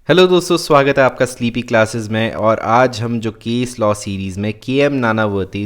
Hello दोस्तों, स्वागत है आपका स्लीपी क्लासेस में। और आज हम जो केस लॉ सीरीज़ में K M Nanavati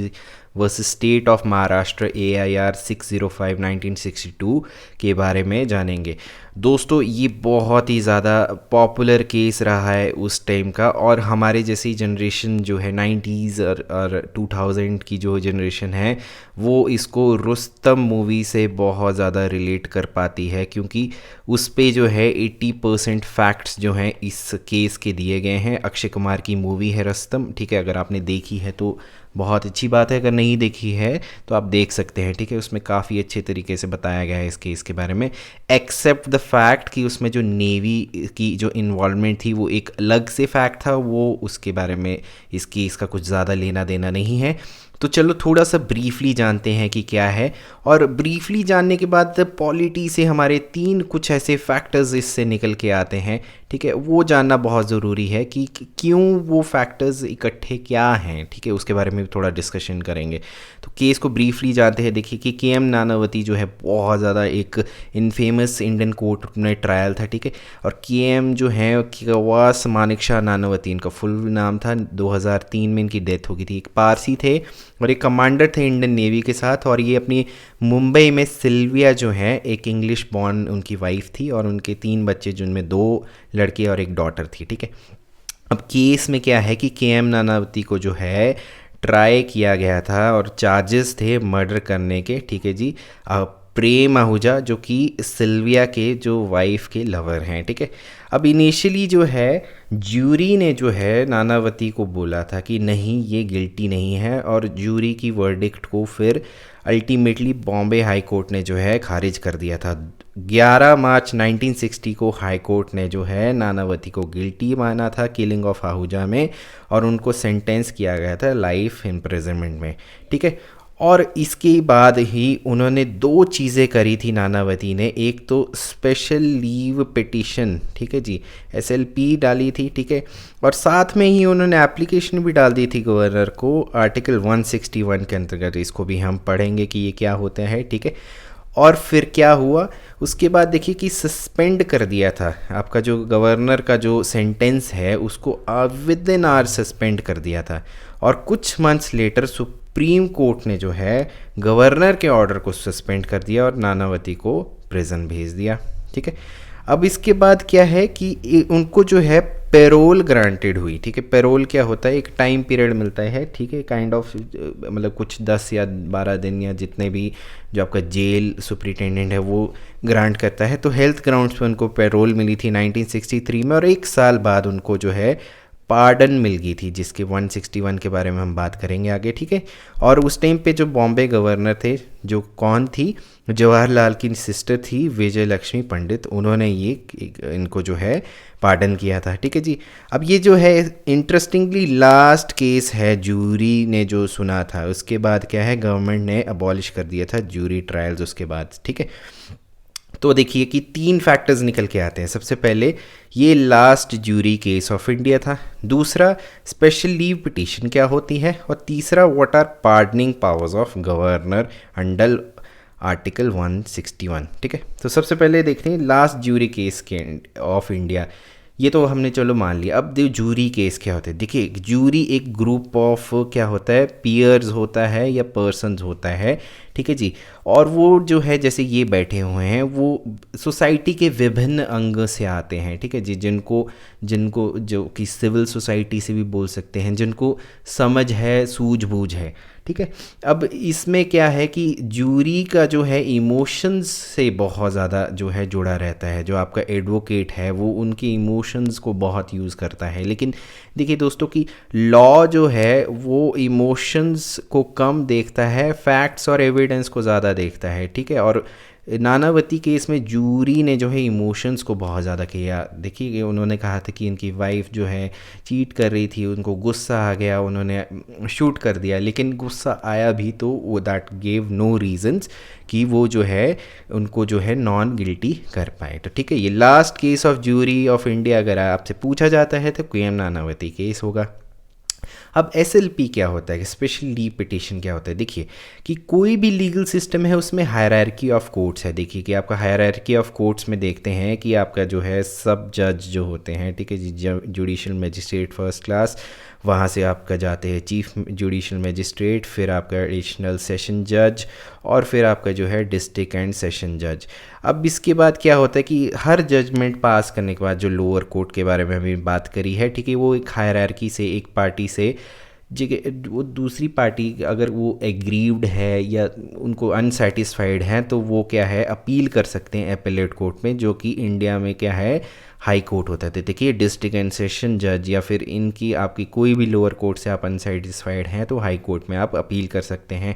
versus state of Maharashtra AIR 605 1962 के बारे में जानेंगे। दोस्तों, ये बहुत ही ज़्यादा पॉपुलर केस रहा है उस टाइम का, और हमारे जैसी जनरेशन जो है 90s और 2000 की जो जनरेशन है वो इसको रुस्तम मूवी से बहुत ज़्यादा रिलेट कर पाती है, क्योंकि उस पे जो है 80% फैक्ट्स जो हैं इस केस के दिए गए हैं। अक्षय कुमार की मूवी है रुस्तम, ठीक है। अगर आपने देखी है तो बहुत अच्छी बात है, अगर नहीं देखी है तो आप देख सकते हैं, ठीक है। उसमें काफ़ी अच्छे तरीके से बताया गया है इस केस के बारे में, एक्सेप्ट द फैक्ट कि उसमें जो नेवी की जो इन्वॉल्वमेंट थी वो एक अलग से फैक्ट था, वो उसके बारे में इस केस का कुछ ज़्यादा लेना देना नहीं है। तो चलो थोड़ा सा ब्रीफली जानते हैं कि क्या है, और ब्रीफली जानने के बाद पॉलिटी से हमारे तीन कुछ ऐसे फैक्टर्स इससे निकल के आते हैं, ठीक है। वो जानना बहुत ज़रूरी है कि क्यों वो फैक्टर्स इकट्ठे क्या हैं, ठीक है। उसके बारे में भी थोड़ा डिस्कशन करेंगे। तो केस को ब्रीफली जानते हैं। देखिए कि के एम नानावती जो है बहुत ज़्यादा एक इनफेमस इंडियन कोर्ट में ट्रायल था, ठीक है। और के एम जो है कवास मानिकशा नानावती, इनका फुल नाम था। 2003 में इनकी डेथ हो गई थी। एक पारसी थे और एक कमांडर थे इंडियन नेवी के साथ, और ये अपनी मुंबई में सिल्विया जो है एक इंग्लिश बॉर्न उनकी वाइफ थी, और उनके 3 बच्चे जिनमें 2 लड़के और एक डॉटर थी, ठीक है। अब केस में क्या है कि के एम नानावती को जो है ट्राई किया गया था और चार्जेस थे मर्डर करने के, ठीक है जी। प्रेम आहूजा जो कि सिल्विया के जो वाइफ के लवर हैं, ठीक है। अब इनिशियली जो है ज्यूरी ने जो है नानावती को बोला था कि नहीं, ये गिल्टी नहीं है, और ज्यूरी की वर्डिक्ट को फिर अल्टीमेटली बॉम्बे हाई कोर्ट ने जो है खारिज कर दिया था। 11 मार्च 1960 को हाई कोर्ट ने जो है नानावती को गिल्टी माना था किलिंग ऑफ आहूजा में, और उनको सेंटेंस किया गया था लाइफ इम्प्रिजनमेंट में, ठीक है। और इसके बाद ही उन्होंने 2 चीज़ें करी थी नानावती ने। एक तो स्पेशल लीव पिटिशन, ठीक है जी, SLP डाली थी, ठीक है। और साथ में ही उन्होंने एप्लीकेशन भी डाल दी थी गवर्नर को आर्टिकल 161 के अंतर्गत। इसको भी हम पढ़ेंगे कि ये क्या होता है, ठीक है। और फिर क्या हुआ उसके बाद, देखिए कि सस्पेंड कर दिया था आपका जो गवर्नर का जो सेंटेंस है उसको विद इन आवर सस्पेंड कर दिया था। और कुछ मंथ्स लेटर सुप्रीम कोर्ट ने जो है गवर्नर के ऑर्डर को सस्पेंड कर दिया और नानावती को प्रिजन भेज दिया, ठीक है। अब इसके बाद क्या है कि उनको जो है पेरोल ग्रांटेड हुई, ठीक है। पेरोल क्या होता है, एक टाइम पीरियड मिलता है, ठीक है, काइंड ऑफ मतलब कुछ 10 या 12 दिन या जितने भी जो आपका जेल सुप्रिटेंडेंट है वो ग्रांट करता है। तो हेल्थ ग्राउंड्स पर उनको पेरोल मिली थी 1963 में, और 1 साल बाद उनको जो है पार्डन मिल गई थी, जिसके 161 के बारे में हम बात करेंगे आगे, ठीक है। और उस टाइम पे जो बॉम्बे गवर्नर थे, जो कौन थी, जवाहरलाल की सिस्टर थी विजय लक्ष्मी पंडित, उन्होंने ये इनको जो है पार्डन किया था, ठीक है जी। अब ये जो है इंटरेस्टिंगली लास्ट केस है जूरी ने जो सुना था, उसके बाद क्या है गवर्नमेंट ने अबॉलिश कर दिया था जूरी ट्रायल्स उसके बाद, ठीक है। तो देखिए कि 3 फैक्टर्स निकल के आते हैं। सबसे पहले ये last jury case of India था, दूसरा स्पेशल लीव पिटीशन क्या होती है, और तीसरा what are pardoning powers of governor under article 161, ठीक है। तो सबसे पहले देखते हैं लास्ट ज्यूरी केस के ऑफ इंडिया, ये तो हमने चलो मान लिया। अब जूरी केस क्या होता है, देखिए जूरी एक ग्रुप ऑफ क्या होता है, पीयर्स होता है या पर्सन्स होता है, ठीक है जी। और वो जो है जैसे ये बैठे हुए हैं वो सोसाइटी के विभिन्न अंग से आते हैं, ठीक है जी। जिनको जिनको जो कि सिविल सोसाइटी से भी बोल सकते हैं, जिनको समझ है, सूझबूझ है, ठीक है। अब इसमें क्या है कि जूरी का जो है इमोशंस से बहुत ज़्यादा जो है जुड़ा रहता है। जो आपका एडवोकेट है वो उनके इमोशंस को बहुत यूज़ करता है, लेकिन देखिए दोस्तों कि लॉ जो है वो इमोशंस को कम देखता है, फैक्ट्स और एविडेंस को ज़्यादा देखता है, ठीक है। और नानावती केस में जूरी ने जो है इमोशंस को बहुत ज़्यादा किया। देखिए उन्होंने कहा था कि इनकी वाइफ जो है चीट कर रही थी, उनको गुस्सा आ गया, उन्होंने शूट कर दिया, लेकिन गुस्सा आया भी तो वो दैट गेव नो रीजंस कि वो जो है उनको जो है नॉन गिल्टी कर पाए। तो ठीक है, ये last case of jury of India अगर आपसे पूछा जाता है तो के एम नानावती केस होगा। अब एसएलपी क्या होता है, स्पेशल लीव पिटिशन क्या होता है? देखिए कि कोई भी लीगल सिस्टम है उसमें हायरार्की ऑफ कोर्ट्स है। देखिए कि आपका हायरार्की ऑफ कोर्ट्स में देखते हैं कि आपका जो है सब जज जो होते हैं, ठीक है जी, जुडिशल मजिस्ट्रेट फर्स्ट क्लास, वहाँ से आपका जाते हैं चीफ जुडिशल मजिस्ट्रेट, फिर आपका एडिशनल सेशन जज, और फिर आपका जो है डिस्ट्रिक्ट एंड सेशन जज। अब इसके बाद क्या होता है कि हर जजमेंट पास करने के बाद जो लोअर कोर्ट के बारे में अभी बात करी है, ठीक है, वो एक हायरार्की से एक पार्टी से वो दूसरी पार्टी अगर वो एग्रीव्ड है या उनको अनसेटिस्फाइड हैं तो वो क्या है अपील कर सकते हैं एपेलेट कोर्ट में, जो कि इंडिया में क्या है हाई कोर्ट होता है। तो देखिए डिस्ट्रिक्ट एंड सेशन जज या फिर इनकी आपकी कोई भी लोअर कोर्ट से आप अनसेटिस्फाइड हैं तो हाई कोर्ट में आप अपील कर सकते हैं।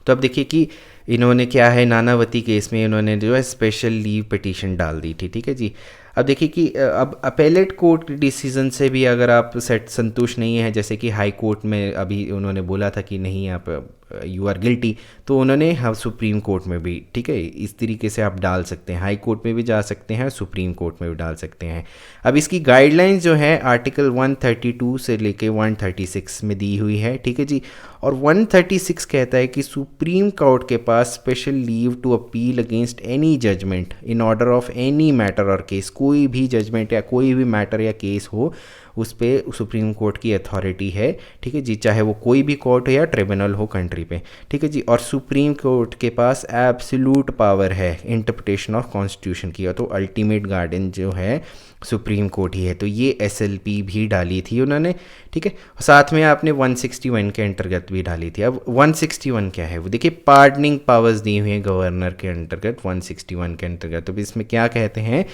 तो अब देखिए कि इन्होंने क्या है नानावती केस में इन्होंने जो है स्पेशल लीव पिटीशन डाल दी थी, ठीक है जी। अब देखिए कि अब अपेलेट कोर्ट डिसीजन से भी अगर आप संतुष्ट नहीं है, जैसे कि हाई कोर्ट में अभी उन्होंने बोला था कि नहीं आप यू आर गिल्टी, तो उन्होंने हाँ सुप्रीम कोर्ट में भी, ठीक है, इस तरीके से आप डाल सकते हैं, हाई कोर्ट में भी जा सकते हैं, सुप्रीम कोर्ट में भी डाल सकते हैं। अब इसकी गाइडलाइंस जो है आर्टिकल 132 से लेके 136 में दी हुई है, ठीक है जी। और 136 कहता है कि सुप्रीम कोर्ट के पास special leave to appeal against any judgment in order of any matter और केस, कोई भी जजमेंट या कोई भी मैटर या केस हो उस पर सुप्रीम कोर्ट की अथॉरिटी है, ठीक है जी, चाहे वो कोई भी कोर्ट हो या ट्रिब्यूनल हो कंट्री पे, ठीक है जी। और सुप्रीम कोर्ट के पास एब्सोल्यूट पावर है इंटरप्रिटेशन ऑफ कॉन्स्टिट्यूशन की, तो अल्टीमेट गार्डियन जो है सुप्रीम कोर्ट ही है। तो ये एसएलपी भी डाली थी उन्होंने, ठीक है। साथ में आपने 161 के अंतर्गत भी डाली थी। अब 161 क्या है वो देखिए, पार्डनिंग पावर्स दी हुई हैं गवर्नर के अंतर्गत 161 के अंतर्गत। तो इसमें क्या कहते हैं,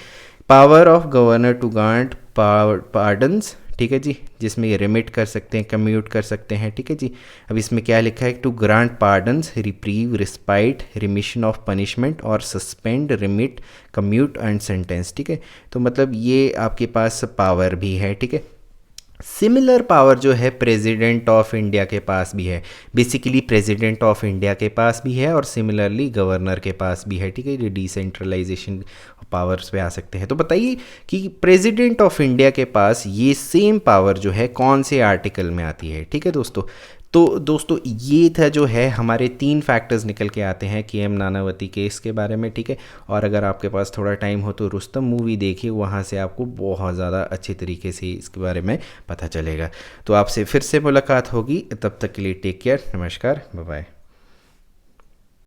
power of governor to grant pardons, ठीक है जी, जिसमें ये रिमिट कर सकते हैं, कम्यूट कर सकते हैं, ठीक है जी। अब इसमें क्या लिखा है, to grant pardons, reprieve, respite, remission of punishment और suspend, remit, commute and sentence, ठीक है। तो मतलब ये आपके पास पावर भी है, ठीक है। सिमिलर पावर जो है प्रेसिडेंट ऑफ इंडिया के पास भी है, बेसिकली प्रेसिडेंट ऑफ इंडिया के पास भी है और सिमिलरली गवर्नर के पास भी है, ठीक है। ये डिसेंट्रलाइजेशन पावर्स पे आ सकते हैं। तो बताइए कि प्रेसिडेंट ऑफ इंडिया के पास ये सेम पावर जो है कौन से आर्टिकल में आती है, ठीक है दोस्तों। तो दोस्तों ये था जो है हमारे 3 फैक्टर्स निकल के आते हैं केएम नानावती केस के बारे में, ठीक है। और अगर आपके पास थोड़ा टाइम हो तो रुस्तम मूवी देखिए, वहाँ से आपको बहुत ज़्यादा अच्छे तरीके से इसके बारे में पता चलेगा। तो आपसे फिर से मुलाकात होगी, तब तक के लिए टेक केयर, नमस्कार, बाय बाय।